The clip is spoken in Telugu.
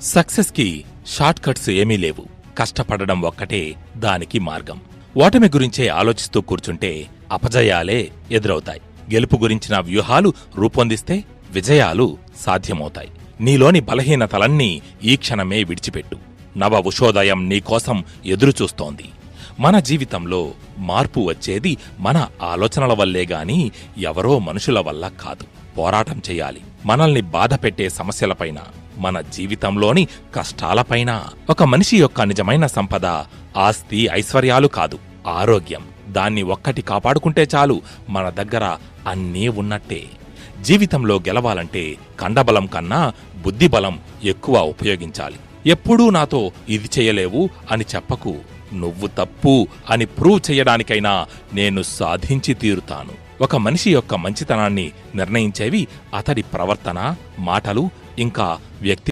సక్సెస్కి షార్ట్ కట్స్ ఏమీ లేవు. కష్టపడడం ఒక్కటే దానికి మార్గం. ఓటమి గురించే ఆలోచిస్తూ కూర్చుంటే అపజయాలే ఎదురవుతాయి. గెలుపు గురించిన వ్యూహాలు రూపొందిస్తే విజయాలు సాధ్యమవుతాయి. నీలోని బలహీనతలన్నీ ఈ క్షణమే విడిచిపెట్టు. నవ ఉషోదయం నీకోసం ఎదురుచూస్తోంది. మన జీవితంలో మార్పు వచ్చేది మన ఆలోచనల వల్లేగాని ఎవరో మనుషుల వల్ల కాదు. పోరాటం చెయ్యాలి. మనల్ని బాధపెట్టే సమస్యలపైన, మన జీవితంలోని కష్టాలపైన. ఒక మనిషి యొక్క నిజమైన సంపద ఆస్తి ఐశ్వర్యాలు కాదు, ఆరోగ్యం. దాన్ని ఒక్కటి కాపాడుకుంటే చాలు, మన దగ్గర అన్నీ ఉన్నట్టే. జీవితంలో గెలవాలంటే కండబలం కన్నా బుద్ధిబలం ఎక్కువ ఉపయోగించాలి. ఎప్పుడూ నాతో ఇది చెయ్యలేవు అని చెప్పకు. నువ్వు తప్పు అని ప్రూవ్ చెయ్యడానికైనా నేను సాధించి తీరుతాను. ఒక మనిషి యొక్క మంచితనాన్ని నిర్ణయించేవి అతడి ప్రవర్తన, మాటలు, ఇంకా వ్యక్తి